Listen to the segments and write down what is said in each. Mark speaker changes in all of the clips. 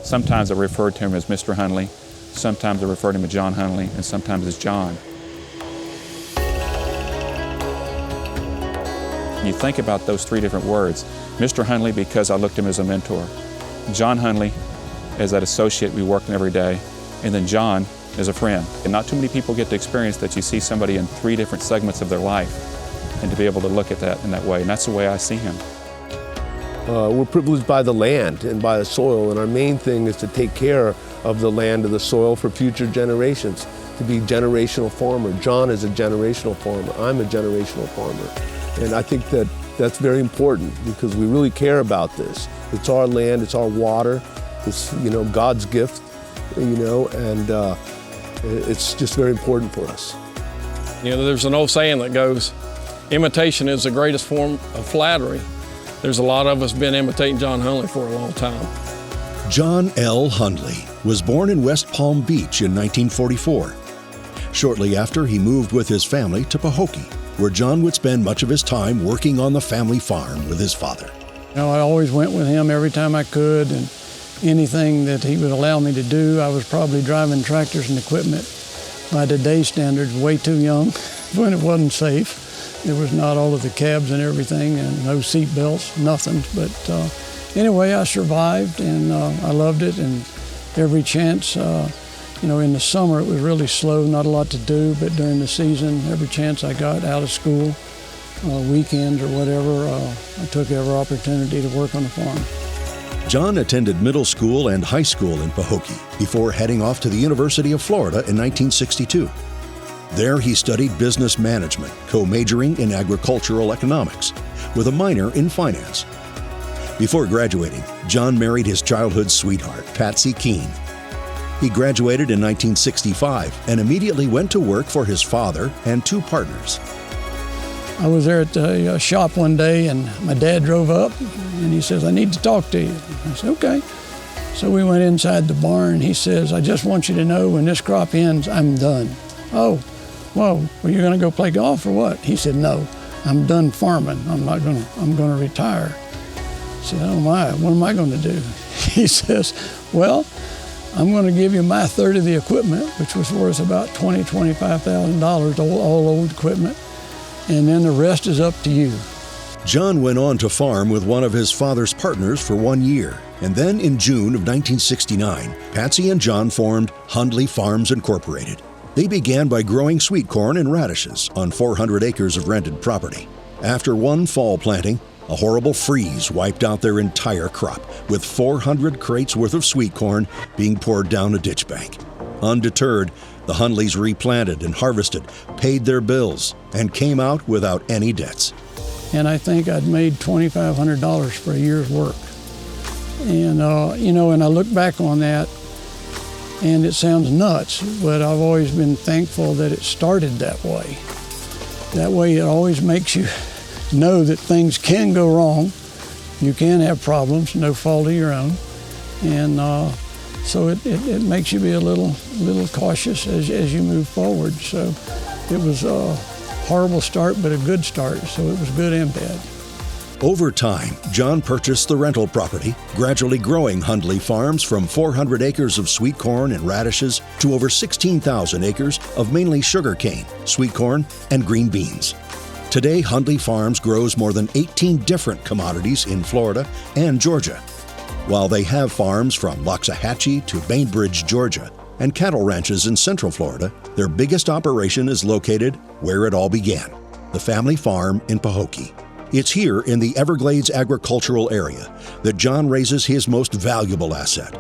Speaker 1: Sometimes I referred to him as Mr. Hundley, sometimes I referred to him as John Hundley, and sometimes as John. You think about those three different words. Mr. Hundley, because I looked at him as a mentor. John Hundley, as that associate we worked with every day. And then John, as a friend. And not too many people get to experience that you see somebody in three different segments of their life, and to be able to look at that in that way. And that's the way I see him.
Speaker 2: We're privileged by the land and by the soil, and our main thing is to take care of the land and the soil for future generations, to be generational farmer. John is a generational farmer. I'm a generational farmer. And I think that that's very important because we really care about this. It's our land, it's our water, it's, God's gift, and it's just very important for us.
Speaker 3: There's an old saying that goes, imitation is the greatest form of flattery. There's a lot of us been imitating John Hundley for a long time.
Speaker 4: John L. Hundley was born in West Palm Beach in 1944. Shortly after, he moved with his family to Pahokee, where John would spend much of his time working on the family farm with his father.
Speaker 5: I always went with him every time I could, and anything that he would allow me to do. I was probably driving tractors and equipment by today's standards way too young when it wasn't safe. There was not all of the cabs and everything, and no seat belts, nothing. But anyway, I survived, and I loved it, and every chance, in the summer it was really slow, not a lot to do, but during the season, every chance I got out of school, weekends or whatever, I took every opportunity to work on the farm.
Speaker 4: John attended middle school and high school in Pahokee before heading off to the University of Florida in 1962. There he studied business management, co-majoring in agricultural economics, with a minor in finance. Before graduating, John married his childhood sweetheart, Patsy Keene. He graduated in 1965 and immediately went to work for his father and two partners.
Speaker 5: I was there at the shop one day, and my dad drove up, and he says, "I need to talk to you." I said, "Okay." So we went inside the barn. He says, "I just want you to know when this crop ends, I'm done." "Oh, well, you're going to go play golf or what?" He said, "No, I'm done farming. I'm going to retire." I said, "Oh my, what am I going to do?" He says, "Well, I'm going to give you my third of the equipment," which was worth about $25,000, all old equipment, "and then the rest is up to you."
Speaker 4: John went on to farm with one of his father's partners for 1 year, and then in June of 1969, Patsy and John formed Hundley Farms Incorporated. They began by growing sweet corn and radishes on 400 acres of rented property. After one fall planting, a horrible freeze wiped out their entire crop, with 400 crates worth of sweet corn being poured down a ditch bank. Undeterred, the Hundleys replanted and harvested, paid their bills, and came out without any debts.
Speaker 5: And I think I'd made $2,500 for a year's work. And, and I look back on that, and it sounds nuts, but I've always been thankful that it started that way. That way it always makes you know that things can go wrong. You can have problems, no fault of your own. And so it makes you be a little cautious as you move forward. So it was a horrible start, but a good start. So it was good and bad.
Speaker 4: Over time, John purchased the rental property, gradually growing Hundley Farms from 400 acres of sweet corn and radishes to over 16,000 acres of mainly sugarcane, sweet corn, and green beans. Today, Hundley Farms grows more than 18 different commodities in Florida and Georgia. While they have farms from Loxahatchee to Bainbridge, Georgia, and cattle ranches in Central Florida, their biggest operation is located where it all began, the family farm in Pahokee. It's here in the Everglades agricultural area that John raises his most valuable asset,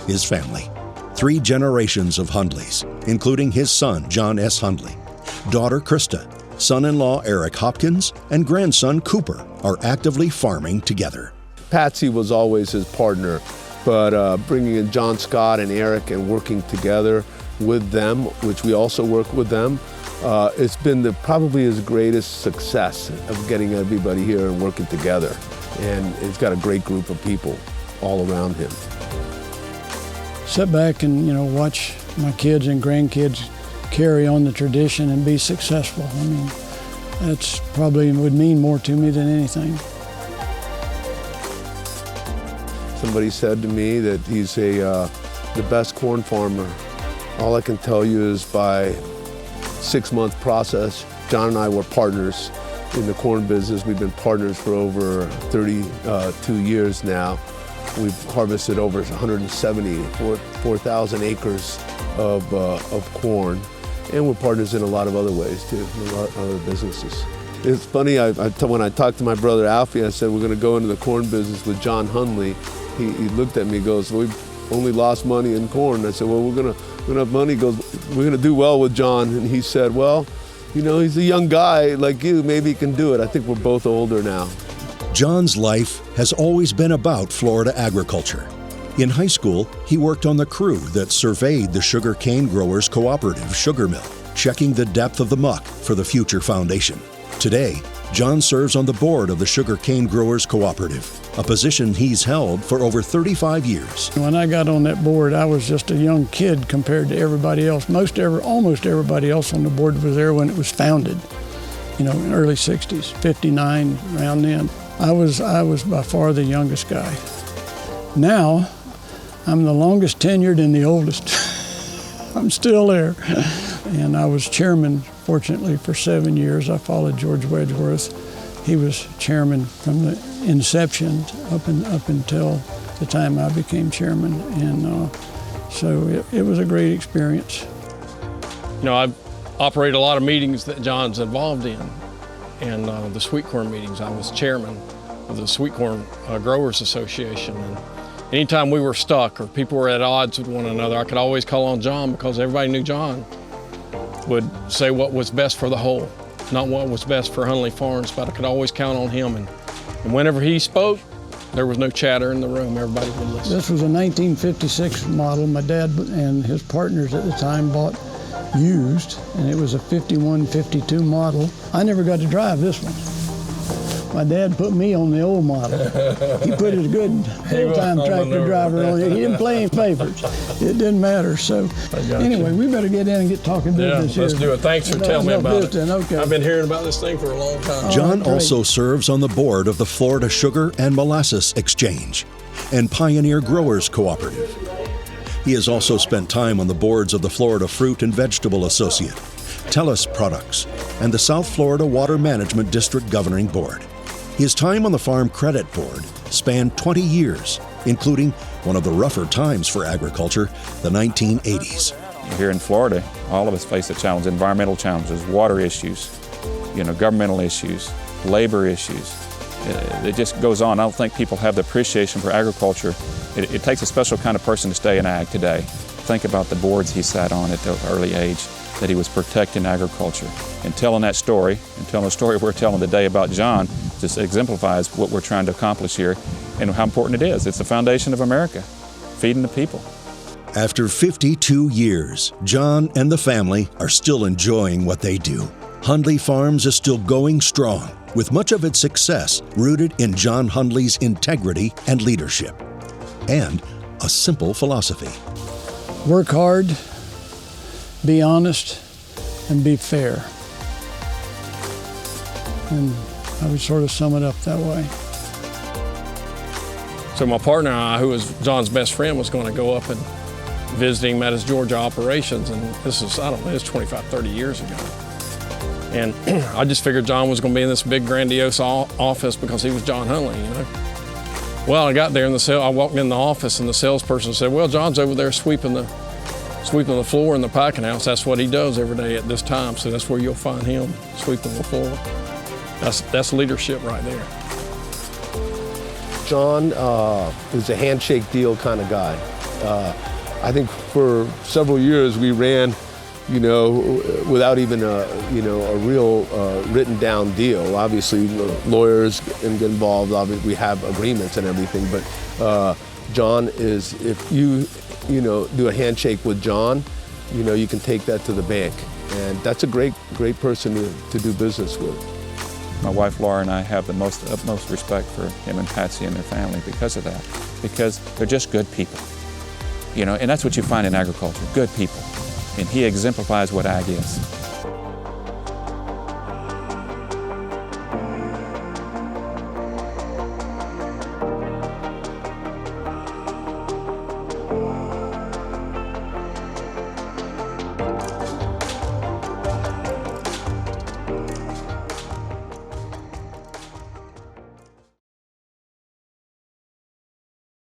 Speaker 4: his family. 3 generations of Hundleys, including his son, John S. Hundley, daughter Krista, son-in-law Eric Hopkins, and grandson Cooper are actively farming together.
Speaker 2: Patsy was always his partner, but bringing in John Scott and Eric and working together with them, which we also work with them, it's been probably his greatest success of getting everybody here and working together. And he's got a great group of people all around him.
Speaker 5: Sit back and watch my kids and grandkids carry on the tradition and be successful. I mean, that's probably would mean more to me than anything.
Speaker 2: Somebody said to me that he's the best corn farmer. All I can tell you is by 6-month process, John and I were partners in the corn business. We've been partners for over 32 years now. We've harvested over 4,000 acres of corn, and we're partners in a lot of other ways too, in a lot of other businesses. It's funny, when I talked to my brother Alfie, I said we're going to go into the corn business with John Hundley. He looked at me and goes, we've only lost money in corn. I said, well, we're going to have money. He goes, we're going to do well with John. And he said, well, you know, he's a young guy like you, maybe he can do it. I think we're both older now.
Speaker 4: John's life has always been about Florida agriculture. In high school, he worked on the crew that surveyed the sugar cane growers' cooperative sugar mill, checking the depth of the muck for the future foundation. Today, John serves on the board of the Sugar Cane Growers Cooperative, a position he's held for over 35 years.
Speaker 5: When I got on that board, I was just a young kid compared to everybody else. Almost everybody else on the board was there when it was founded, you know, in the early 60s, 59, around then. I was by far the youngest guy. Now, I'm the longest tenured and the oldest. I'm still there. And I was chairman, fortunately, for 7 years. I followed George Wedgeworth. He was chairman from the inception up until the time I became chairman. And so it was a great experience.
Speaker 3: You know, I've operated a lot of meetings that John's involved in. And the sweet corn meetings, I was chairman of the Sweet Corn Growers Association. And anytime we were stuck or people were at odds with one another, I could always call on John because everybody knew John would say what was best for the whole, not what was best for Hundley Farms, but I could always count on him. And whenever he spoke, there was no chatter in the room. Everybody would listen.
Speaker 5: This was a 1956 model. My dad and his partners at the time bought used, and it was a 51, 52 model. I never got to drive this one. My dad put me on the old model. He put his good full-time tractor driver on it. He didn't play any favorites. It didn't matter. So anyway, we better get in and get talking business here.
Speaker 3: Let's do it. Thanks for telling me about it.
Speaker 5: Okay.
Speaker 3: I've been hearing about this thing for a long time.
Speaker 4: John also serves on the board of the Florida Sugar and Molasses Exchange and Pioneer Growers Cooperative. He has also spent time on the boards of the Florida Fruit and Vegetable Associate, Tellus Products, and the South Florida Water Management District Governing Board. His time on the Farm Credit Board spanned 20 years, including one of the rougher times for agriculture, the 1980s.
Speaker 1: Here in Florida, all of us face the challenge, environmental challenges, water issues, governmental issues, labor issues. It just goes on. I don't think people have the appreciation for agriculture. It takes a special kind of person to stay in ag today. Think about the boards he sat on at the early age, that he was protecting agriculture. And telling that story, and telling the story we're telling today about John, just exemplifies what we're trying to accomplish here and how important it is. It's the foundation of America, feeding the people.
Speaker 4: After 52 years, John and the family are still enjoying what they do. Hundley Farms is still going strong, with much of its success rooted in John Hundley's integrity and leadership, and a simple philosophy.
Speaker 5: Work hard, be honest, and be fair. And I would sort of sum it up that way.
Speaker 3: So my partner and I, who was John's best friend, was going to go up and visit him at his Georgia operations. And this is, I don't know, it's 25, 30 years ago. And I just figured John was going to be in this big grandiose office because he was John Hundley, Well, I got there and I walked in the office and the salesperson said, well, John's over there sweeping the floor in the packing house. That's what he does every day at this time. So that's where you'll find him, sweeping the floor. That's leadership right there.
Speaker 2: John is a handshake deal kind of guy. I think for several years we ran, without even a real written down deal. Obviously, lawyers can get involved. Obviously, we have agreements and everything. But John is, if you do a handshake with John, you can take that to the bank, and that's a great person to do business with.
Speaker 1: My wife Laura and I have the utmost respect for him and Patsy and their family because of that, because they're just good people. And that's what you find in agriculture, good people. And he exemplifies what ag is.